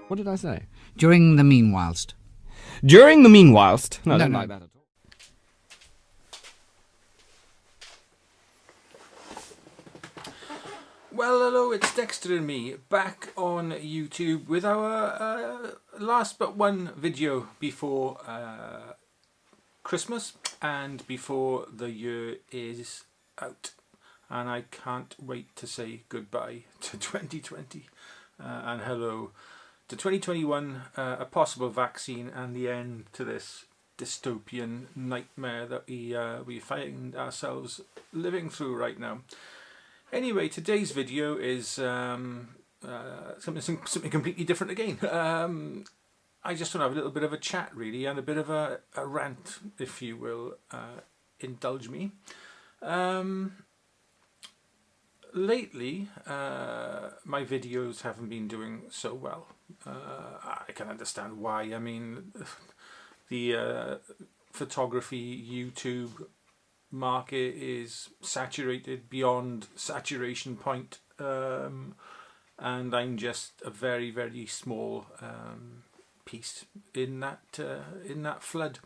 What did I say? During the meanwhilest. During the meanwhilest. No, I don't like that at all. Well, hello, it's Dexter and me back on YouTube with our last but one video before Christmas and before the year is out. And I can't wait to say goodbye to 2020 and hello to 2021, a possible vaccine and the end to this dystopian nightmare that we find ourselves living through right now. Anyway, today's video is something completely different again. I just want to have a little bit of a chat really, and a bit of a rant, if you will, indulge me. Lately, my videos haven't been doing so well. I can understand why. I mean, the photography YouTube market is saturated beyond saturation point, and I'm just a very, very small piece in that flood.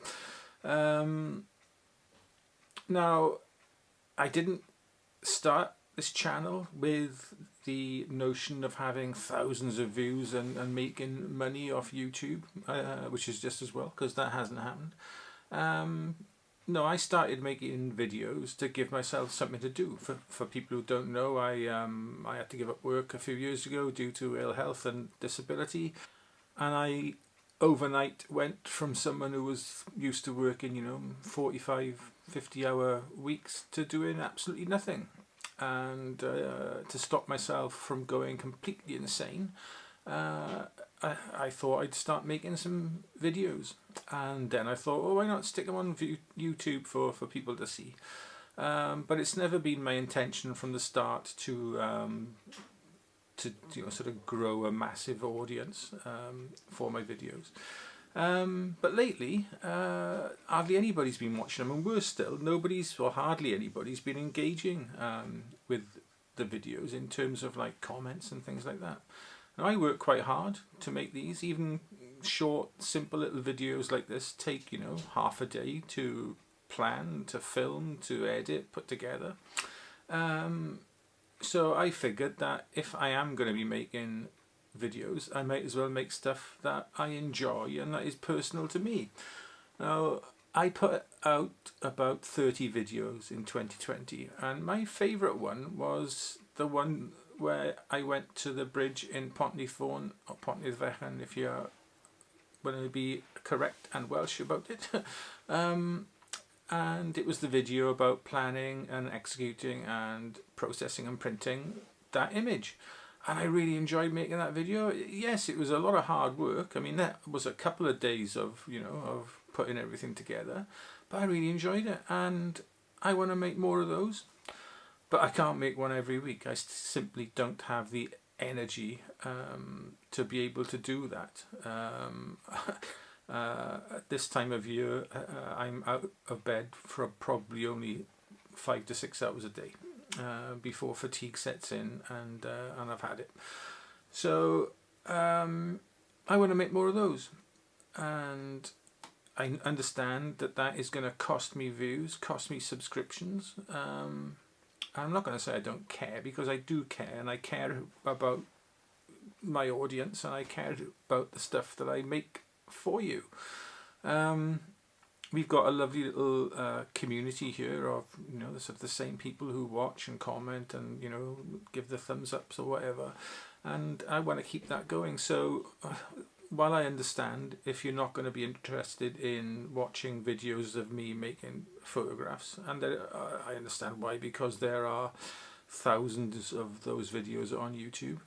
Now, I didn't start this channel with the notion of having thousands of views and making money off YouTube, which is just as well, because that hasn't happened. No, I started making videos to give myself something to do. For people who don't know, I had to give up work a few years ago due to ill health and disability, and I overnight went from someone who was used to working 45, 50-hour weeks to doing absolutely nothing. And to stop myself from going completely insane, I thought I'd start making some videos, and then I thought, oh, why not stick them on YouTube for people to see? But it's never been my intention from the start to sort of grow a massive audience for my videos. But lately, hardly anybody's been watching them, and worse still, hardly anybody's been engaging with the videos in terms of like comments and things like that. Now, I work quite hard to make these. Even short, simple little videos like this take half a day to plan, to film, to edit, put together. So I figured that if I am going to be making videos, I might as well make stuff that I enjoy and that is personal to me. Now, I put out about 30 videos in 2020, and my favourite one was the one where I went to the bridge in Pontythorn, or Pontythvechen if you're going to be correct and Welsh about it. And it was the video about planning and executing and processing and printing that image. And I really enjoyed making that video. Yes, it was a lot of hard work. I mean, that was a couple of days of putting everything together, but I really enjoyed it, and I want to make more of those. But I can't make one every week. I simply don't have the energy to be able to do that. At this time of year, I'm out of bed for probably only 5 to 6 hours a day. Before fatigue sets in, and I've had it. So I want to make more of those, and I understand that is going to cost me views, cost me subscriptions. I'm not going to say I don't care, because I do care, and I care about my audience, and I care about the stuff that I make for you. We've got a lovely little community here of the same people who watch and comment and give the thumbs ups or whatever, and I want to keep that going. So while I understand if you're not going to be interested in watching videos of me making photographs, and I understand why, because there are thousands of those videos on YouTube,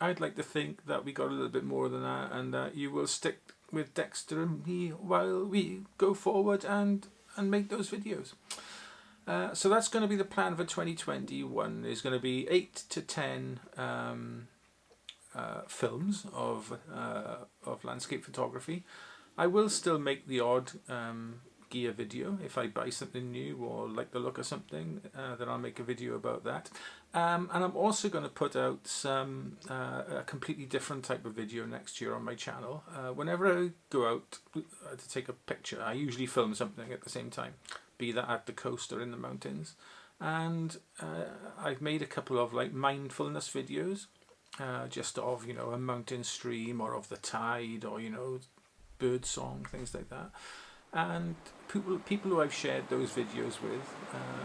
I'd like to think that we got a little bit more than that, and that you will stick with Dexter and me while we go forward and make those videos. So that's going to be the plan for 2021. Is going to be 8 to 10 films of landscape photography. I will still make the odd gear video. If I buy something new or like the look of something, then I'll make a video about that. And I'm also going to put out some a completely different type of video next year on my channel. Whenever I go out to take a picture, I usually film something at the same time, be that at the coast or in the mountains. And I've made a couple of like mindfulness videos, just of, you know, a mountain stream or of the tide or, you know, bird song, things like that. And people who I've shared those videos with,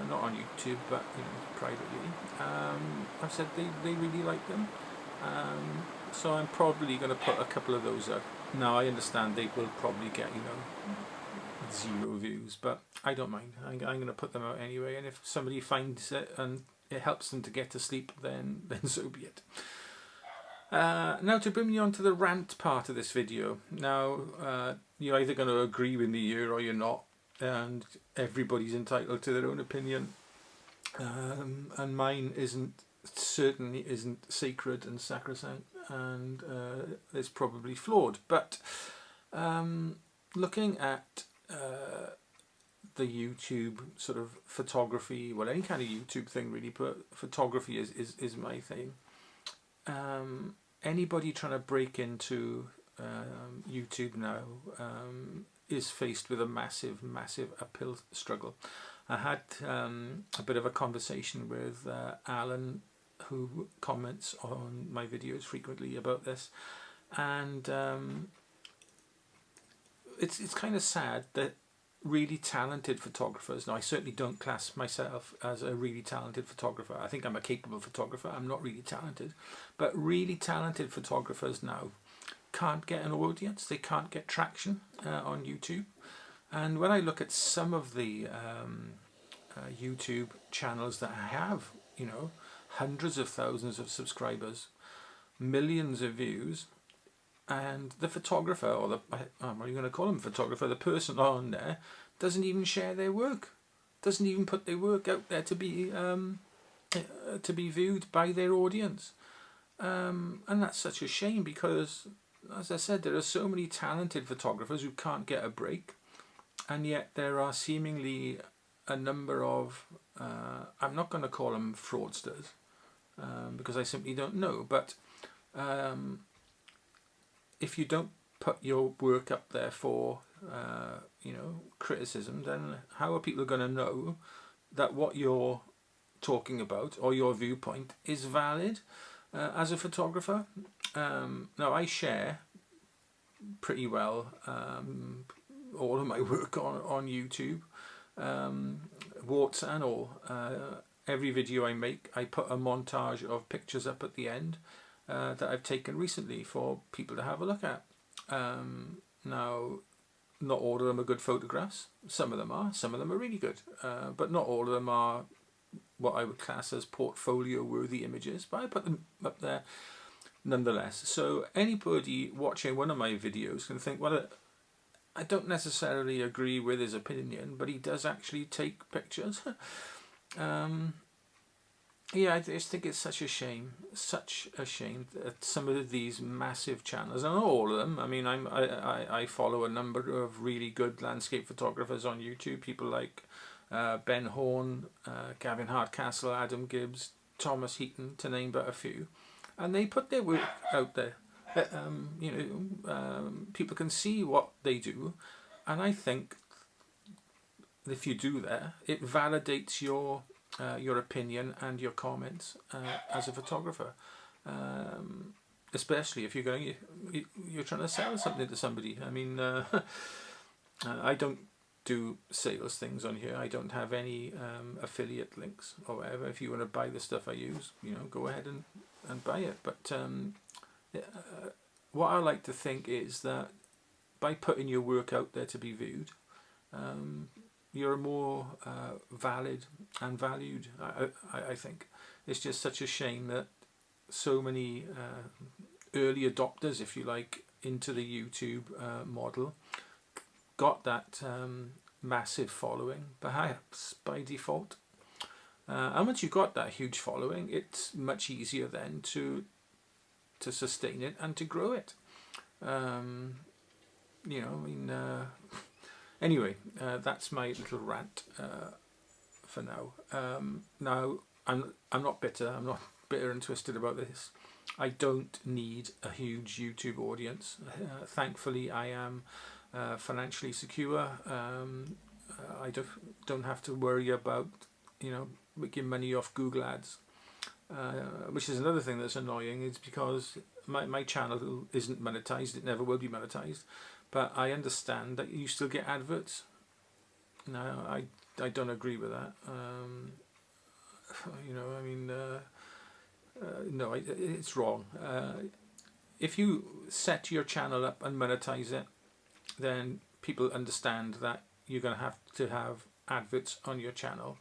not on YouTube but, you know, privately, I've said they really like them. So I'm probably going to put a couple of those up. Now I understand they will probably get, you know, 0 views, but I don't mind. I'm going to put them out anyway, and if somebody finds it and it helps them to get to sleep, then so be it. Now to bring me on to the rant part of this video. Now you're either going to agree with me here or you're not, and everybody's entitled to their own opinion, and mine certainly isn't sacred and sacrosanct, and it's probably flawed. But looking at the YouTube sort of photography, well, any kind of YouTube thing really, but photography is my thing. Anybody trying to break into YouTube now is faced with a massive uphill struggle. I had a bit of a conversation with Alan, who comments on my videos frequently about this, and it's kind of sad that really talented photographers, now I certainly don't class myself as a really talented photographer, I think I'm a capable photographer, I'm not really talented, but really talented photographers now can't get an audience, they can't get traction on YouTube. And when I look at some of the YouTube channels that have, you know, hundreds of thousands of subscribers, millions of views, and the photographer, or the, what are you going to call him, photographer, the person on there doesn't even share their work, doesn't even put their work out there to be viewed by their audience, and that's such a shame, because as I said, there are so many talented photographers who can't get a break, and yet there are seemingly a number of I'm not going to call them fraudsters, because I simply don't know, but if you don't put your work up there for you know, criticism, then how are people going to know that what you're talking about or your viewpoint is valid as a photographer? Now I share pretty well all of my work on YouTube, warts and all. Every video I make, I put a montage of pictures up at the end that I've taken recently for people to have a look at. Now, not all of them are good photographs. Some of them are really good, but not all of them are what I would class as portfolio worthy images, but I put them up there nonetheless. So anybody watching one of my videos can think, well, I don't necessarily agree with his opinion, but he does actually take pictures. Yeah, I just think it's such a shame that some of these massive channels, and not all of them, I mean, I follow a number of really good landscape photographers on YouTube, people like Ben Horn, Gavin Hardcastle, Adam Gibbs, Thomas Heaton, to name but a few, and they put their work out there. You know, people can see what they do, and I think if you do that, it validates your opinion and your comments as a photographer, especially if you're trying to sell something to somebody. I mean, I don't do sales things on here. I don't have any affiliate links or whatever. If you want to buy the stuff I use, you know, go ahead and buy it. But what I like to think is that by putting your work out there to be viewed, you're more valid and valued, I think. It's just such a shame that so many early adopters, if you like, into the YouTube model got that massive following, perhaps by default. And once you've got that huge following, it's much easier then to sustain it and to grow it. You know, I mean, Anyway, that's my little rant for now. Now, I'm not bitter. I'm not bitter and twisted about this. I don't need a huge YouTube audience. Thankfully, I am financially secure. I don't have to worry about, making money off Google ads, which is another thing that's annoying. It's because my channel isn't monetized. It never will be monetized. But I understand that you still get adverts. No, I don't agree with that. No, it's wrong. If you set your channel up and monetize it, then people understand that you're going to have adverts on your channel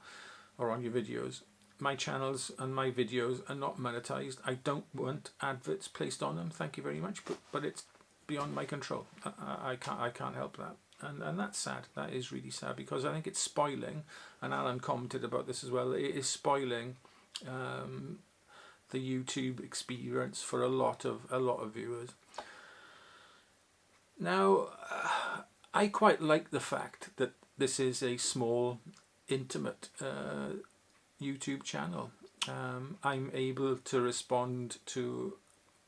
or on your videos. My channels and my videos are not monetized. I don't want adverts placed on them. Thank you very much, but it's beyond my control. I can't help that. And that's sad. That is really sad, because I think it's spoiling, and Alan commented about this as well, it is spoiling the YouTube experience for a lot of viewers. Now, I quite like the fact that this is a small, intimate YouTube channel. I'm able to respond to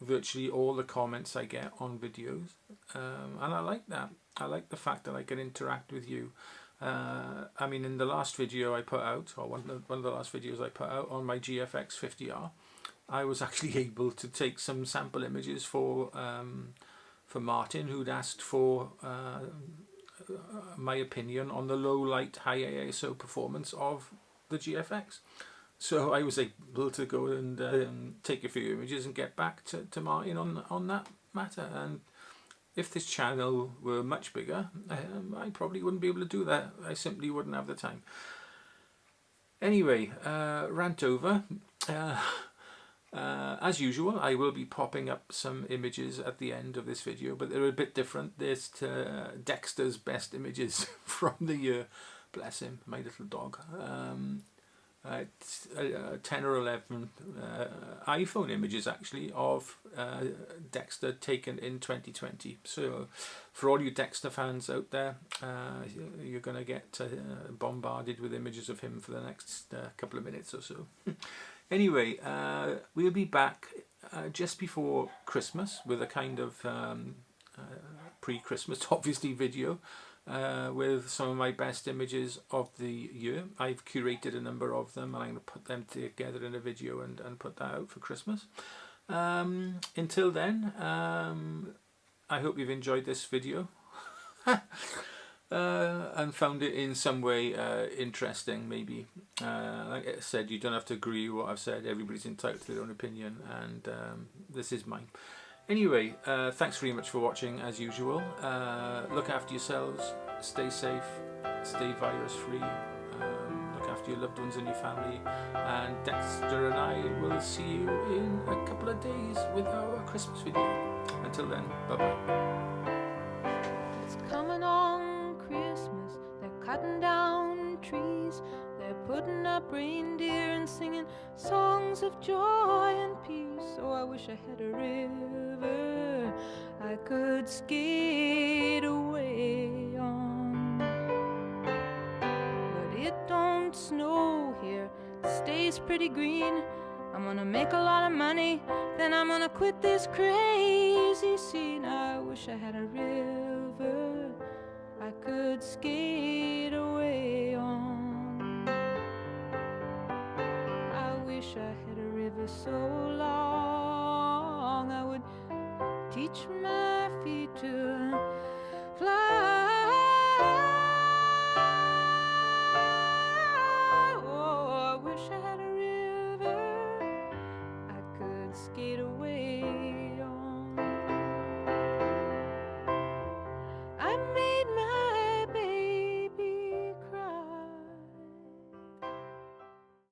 virtually all the comments I get on videos, and I like that. I like the fact that I can interact with you. I mean, in the last video I put out, or one of the last videos I put out on my GFX 50R, I was actually able to take some sample images for Martin, who'd asked for my opinion on the low light high ISO performance of the GFX. So I was able to go and take a few images and get back to Martin on that matter. And if this channel were much bigger, I probably wouldn't be able to do that. I simply wouldn't have the time. Anyway, rant over. As usual, I will be popping up some images at the end of this video, but they're a bit different. There's Dexter's best images from the year. Bless him, my little dog. It's 10 or 11 iPhone images actually of Dexter taken in 2020. So for all you Dexter fans out there, you're going to get bombarded with images of him for the next couple of minutes or so. Anyway, we'll be back just before Christmas with a kind of pre-Christmas obviously video with some of my best images of the year. I've curated a number of them, and I'm going to put them together in a video and put that out for Christmas. Until then, I hope you've enjoyed this video and found it in some way interesting, maybe. Like I said, you don't have to agree with what I've said. Everybody's entitled to their own opinion, and this is mine. Anyway, thanks very much for watching as usual. Look after yourselves, stay safe, stay virus free, look after your loved ones and your family, and Dexter and I will see you in a couple of days with our Christmas video. Until then, bye bye. It's coming on Christmas, they're cutting down trees, they're putting up reindeer and singing songs of joy and peace. Oh, I wish I had a river I could skate away on. But it don't snow here, it stays pretty green. I'm gonna make a lot of money, then I'm gonna quit this crazy scene. I wish I had a river I could skate away on. I wish I had a river so long I would teach my feet to fly.